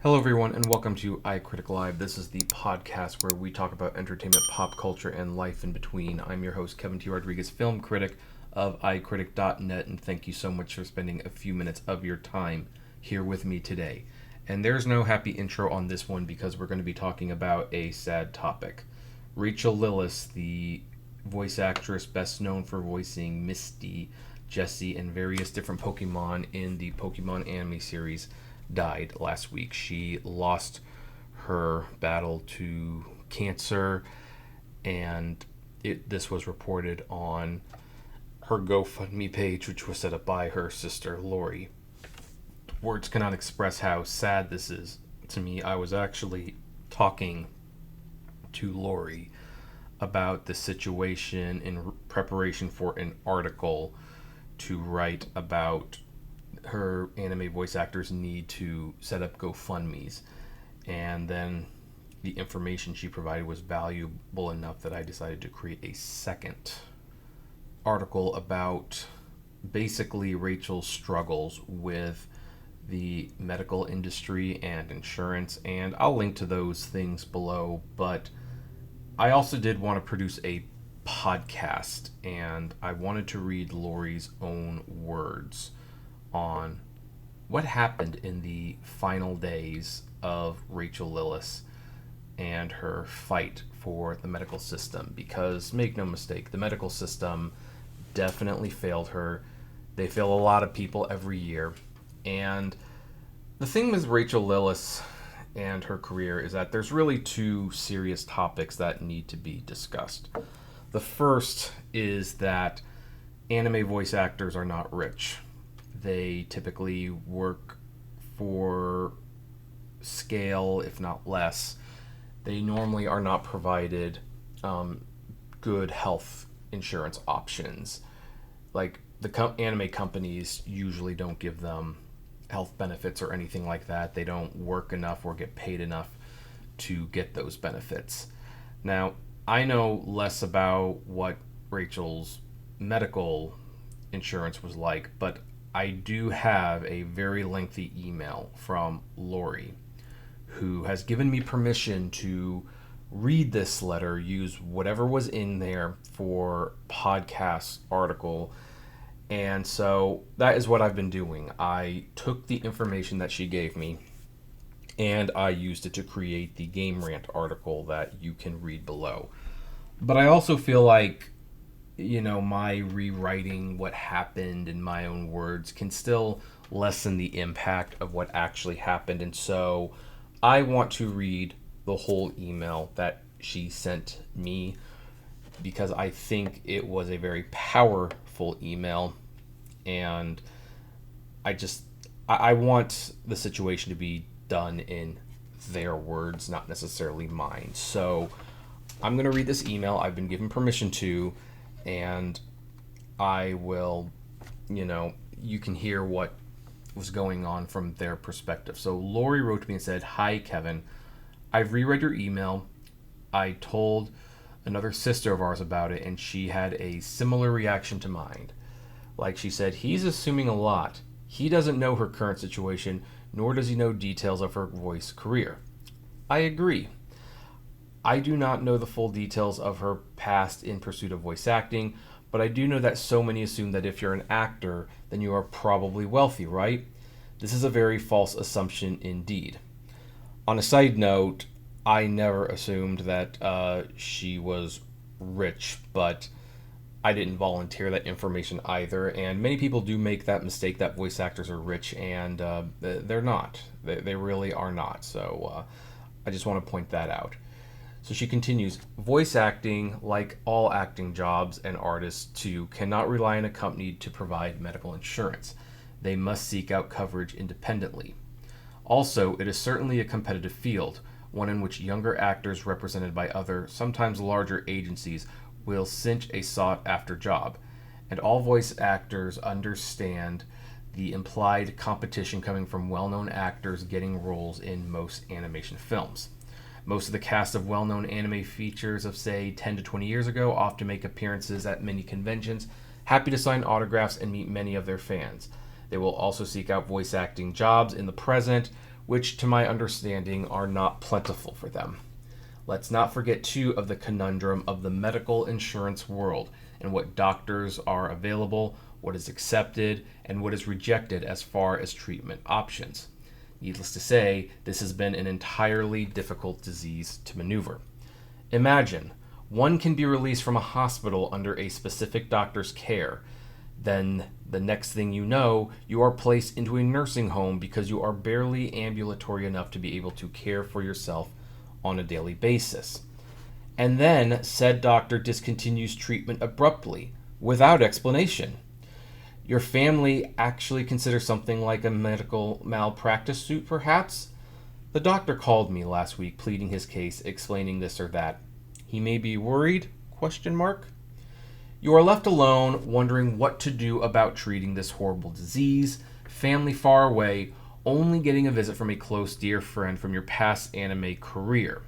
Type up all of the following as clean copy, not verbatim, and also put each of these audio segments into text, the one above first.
Hello, everyone, and welcome to iCritic Live. This is the podcast where we talk about entertainment, pop culture, and life in between. I'm your host, Kevin T. Rodriguez, film critic of iCritic.net, and thank you so much for spending a few minutes of your time here with me today. And there's no happy intro on this one because we're going to be talking about a sad topic. Rachael Lillis, the voice actress best known for voicing Misty, Jessie, and various different Pokémon in the Pokémon anime series, died last week. She lost her battle to cancer, and this was reported on her GoFundMe page, which was set up by her sister Lori. Words cannot express how sad this is to me. I was actually talking to Lori about the situation in preparation for an article to write about her anime voice actors need to set up GoFundMes, and then the information she provided was valuable enough that I decided to create a second article about basically Rachel's struggles with the medical industry and insurance, and I'll link to those things below. But I also did want to produce a podcast, and I wanted to read Lori's own words on what happened in the final days of Rachael Lillis and her fight for the medical system, because make no mistake, the medical system definitely failed her. They fail a lot of people every year. And the thing with Rachael Lillis and her career is that there's really two serious topics that need to be discussed. The first is that anime voice actors are not rich. They typically work for scale, if not less. They normally are not provided good health insurance options. Like the anime companies usually don't give them health benefits or anything like that. They don't work enough or get paid enough to get those benefits. Now, I know less about what Rachel's medical insurance was like, but I do have a very lengthy email from Lori, who has given me permission to read this letter, use whatever was in there for podcast article. And so that is what I've been doing. I took the information that she gave me and I used it to create the Game Rant article that you can read below. But I also feel like, my rewriting what happened in my own words can still lessen the impact of what actually happened. And so I want to read the whole email that she sent me because I think it was a very powerful email. And I want the situation to be done in their words, not necessarily mine. So I'm going to read this email. I've been given permission to, and I will, you can hear what was going on from their perspective. So Lori wrote to me and said, "Hi, Kevin. I've reread your email. I told another sister of ours about it, and she had a similar reaction to mine. Like she said, he's assuming a lot. He doesn't know her current situation, nor does he know details of her voice career. I agree. I do not know the full details of her past in pursuit of voice acting, but I do know that so many assume that if you're an actor, then you are probably wealthy, right? This is a very false assumption indeed. On a side note, I never assumed that she was rich, but I didn't volunteer that information either, and many people do make that mistake that voice actors are rich, and they're not. They really are not, so I just want to point that out. So she continues, voice acting, like all acting jobs and artists too, cannot rely on a company to provide medical insurance. They must seek out coverage independently. Also, it is certainly a competitive field, one in which younger actors represented by other, sometimes larger agencies will cinch a sought-after job. And all voice actors understand the implied competition coming from well-known actors getting roles in most animation films. Most of the cast of well-known anime features of, say, 10 to 20 years ago often make appearances at many conventions, happy to sign autographs and meet many of their fans. They will also seek out voice acting jobs in the present, which to my understanding are not plentiful for them. Let's not forget too of the conundrum of the medical insurance world and what doctors are available, what is accepted, and what is rejected as far as treatment options. Needless to say, this has been an entirely difficult disease to maneuver. Imagine, one can be released from a hospital under a specific doctor's care. Then the next thing you know, you are placed into a nursing home because you are barely ambulatory enough to be able to care for yourself on a daily basis. And then said doctor discontinues treatment abruptly, without explanation. Your family actually considers something like a medical malpractice suit, perhaps? The doctor called me last week pleading his case, explaining this or that. He may be worried? ? You are left alone, wondering what to do about treating this horrible disease, family far away, only getting a visit from a close dear friend from your past anime career.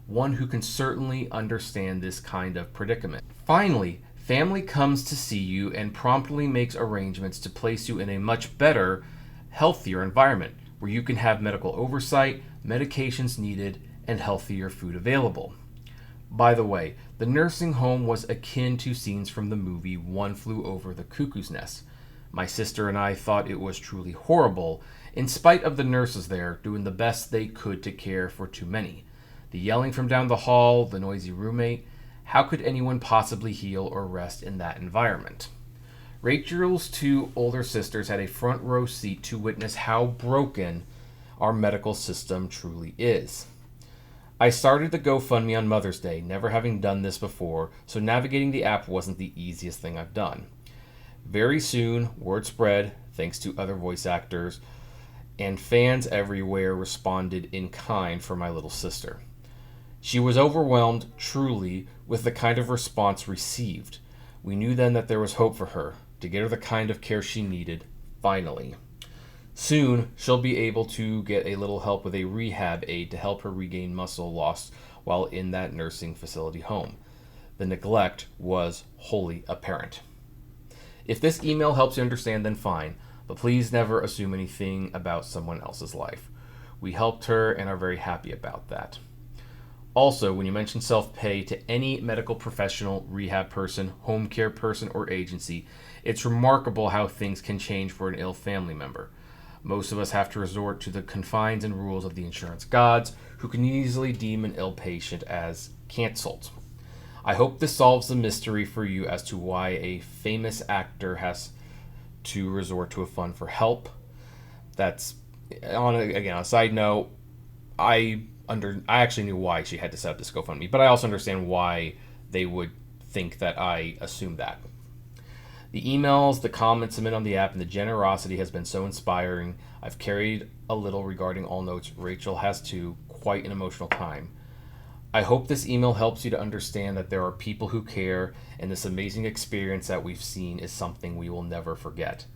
One who can certainly understand this kind of predicament. Finally, family comes to see you and promptly makes arrangements to place you in a much better, healthier environment where you can have medical oversight, medications needed, and healthier food available. By the way, the nursing home was akin to scenes from the movie One Flew Over the Cuckoo's Nest. My sister and I thought it was truly horrible, in spite of the nurses there doing the best they could to care for too many. The yelling from down the hall, the noisy roommate. How could anyone possibly heal or rest in that environment? Rachel's two older sisters had a front row seat to witness how broken our medical system truly is. I started the GoFundMe on Mother's Day, never having done this before, so navigating the app wasn't the easiest thing I've done. Very soon, word spread, thanks to other voice actors, and fans everywhere responded in kind for my little sister. She was overwhelmed, truly, with the kind of response received. We knew then that there was hope for her, to get her the kind of care she needed, finally. Soon, she'll be able to get a little help with a rehab aid to help her regain muscle loss while in that nursing facility home. The neglect was wholly apparent. If this email helps you understand, then fine, but please never assume anything about someone else's life. We helped her and are very happy about that. Also, when you mention self-pay to any medical professional, rehab person, home care person, or agency, it's remarkable how things can change for an ill family member. Most of us have to resort to the confines and rules of the insurance gods, who can easily deem an ill patient as canceled. I hope this solves the mystery for you as to why a famous actor has to resort to a fund for help. That's, on a side note, I actually knew why she had to set up this GoFundMe, but I also understand why they would think that I assumed that. The emails, the comments submitted on the app, and the generosity has been so inspiring. I've carried a little regarding all notes. Rachel has too. Quite an emotional time. I hope this email helps you to understand that there are people who care, and this amazing experience that we've seen is something we will never forget.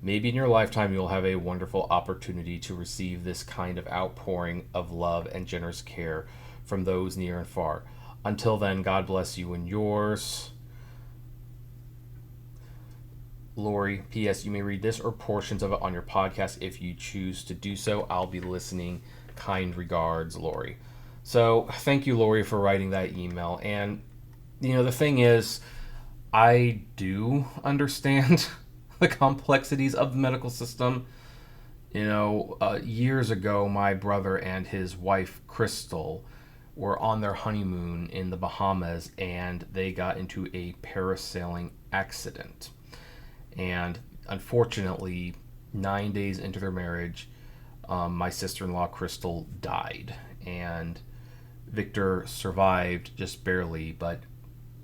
Maybe in your lifetime you'll have a wonderful opportunity to receive this kind of outpouring of love and generous care from those near and far. Until then, God bless you and yours. Lori, P.S. You may read this or portions of it on your podcast if you choose to do so. I'll be listening. Kind regards, Lori. So thank you, Lori, for writing that email. And, the thing is, I do understand the complexities of the medical system. Years ago, my brother and his wife, Crystal, were on their honeymoon in the Bahamas, and they got into a parasailing accident. And unfortunately, 9 days into their marriage, my sister-in-law, Crystal, died. And Victor survived just barely, but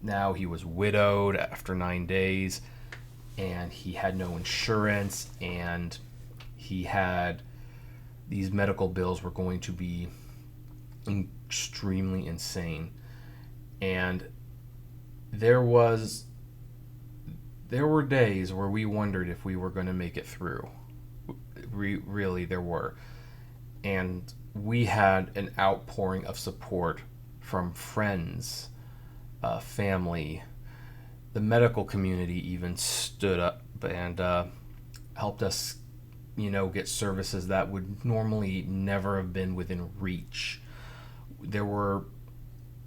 now he was widowed after 9 days, and he had no insurance, and he had these medical bills were going to be extremely insane. And there were days where we wondered if we were going to make it through. Really, there were. And we had an outpouring of support from friends, family. The medical community even stood up and helped us get services that would normally never have been within reach. There were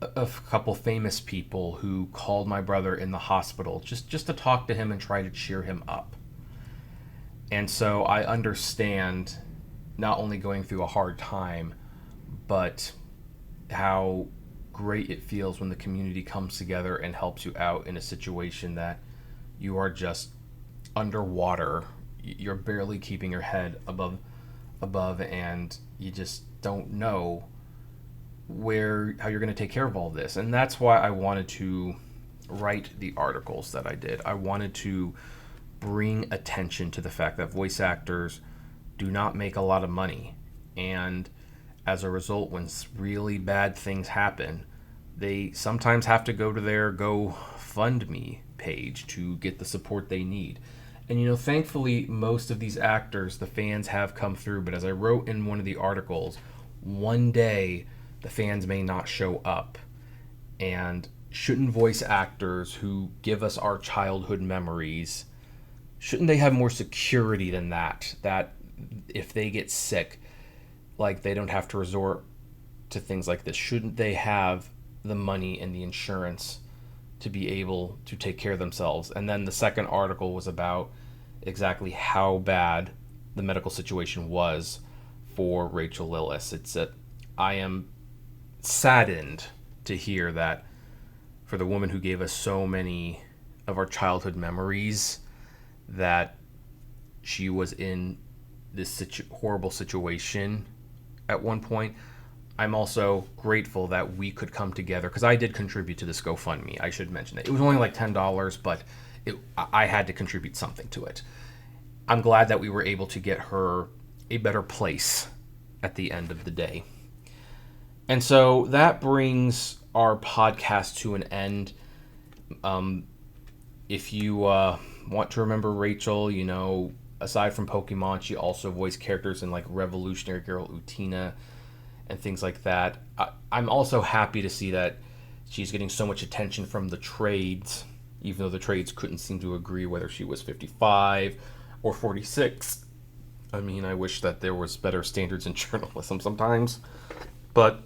a couple famous people who called my brother in the hospital just to talk to him and try to cheer him up. And so I understand not only going through a hard time, but how great it feels when the community comes together and helps you out in a situation that you are just underwater. You're barely keeping your head above, and you just don't know how you're going to take care of all this. And that's why I wanted to write the articles that I did. I wanted to bring attention to the fact that voice actors do not make a lot of money, and as a result, when really bad things happen, they sometimes have to go to their GoFundMe page to get the support they need. And thankfully, most of these actors, the fans have come through, but as I wrote in one of the articles, one day the fans may not show up. And shouldn't voice actors who give us our childhood memories, shouldn't they have more security than that? That if they get sick, like, they don't have to resort to things like this. Shouldn't they have the money and the insurance to be able to take care of themselves? And then the second article was about exactly how bad the medical situation was for Rachael Lillis. I am saddened to hear that for the woman who gave us so many of our childhood memories, that she was in this horrible situation at one point. I'm also grateful that we could come together, because I did contribute to this GoFundMe. I should mention that. It was only like $10, but I had to contribute something to it. I'm glad that we were able to get her a better place at the end of the day. And so that brings our podcast to an end. If you want to remember Rachael, aside from Pokémon, she also voiced characters in like Revolutionary Girl Utina and things like that. I'm also happy to see that she's getting so much attention from the trades, even though the trades couldn't seem to agree whether she was 55 or 46. I mean, I wish that there was better standards in journalism sometimes. But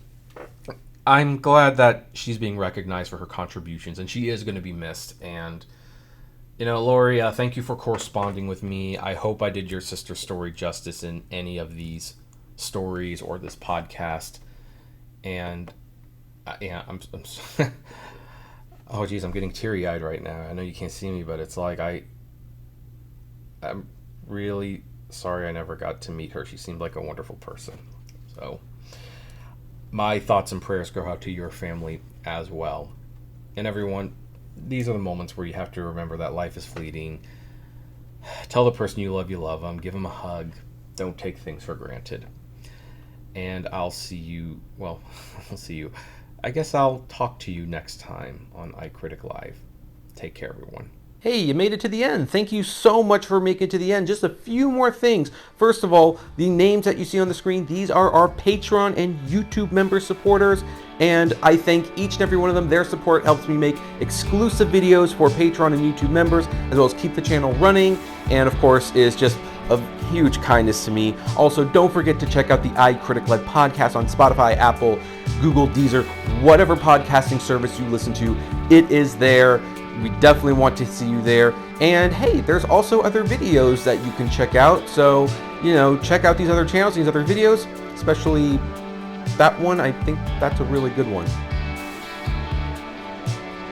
I'm glad that she's being recognized for her contributions, and she is going to be missed. And Lori, thank you for corresponding with me. I hope I did your sister story justice in any of these stories or this podcast. And I'm oh geez, I'm getting teary-eyed right now. I know you can't see me, but it's like I'm really sorry I never got to meet her. She seemed like a wonderful person. So my thoughts and prayers go out to your family as well. And everyone, these are the moments where you have to remember that life is fleeting. Tell the person you love them. Give them a hug. Don't take things for granted. And I'll see you. I guess I'll talk to you next time on iCritic Live. Take care, everyone. Hey, you made it to the end. Thank you so much for making it to the end. Just a few more things. First of all, the names that you see on the screen, these are our Patreon and YouTube member supporters. And I thank each and every one of them. Their support helps me make exclusive videos for Patreon and YouTube members, as well as keep the channel running. And of course, is just of huge kindness to me. Also, don't forget to check out the iCritic-led podcast on Spotify, Apple, Google, Deezer, whatever podcasting service you listen to. It is there. We definitely want to see you there. And hey, there's also other videos that you can check out. So, check out these other channels, these other videos, especially that one. I think that's a really good one.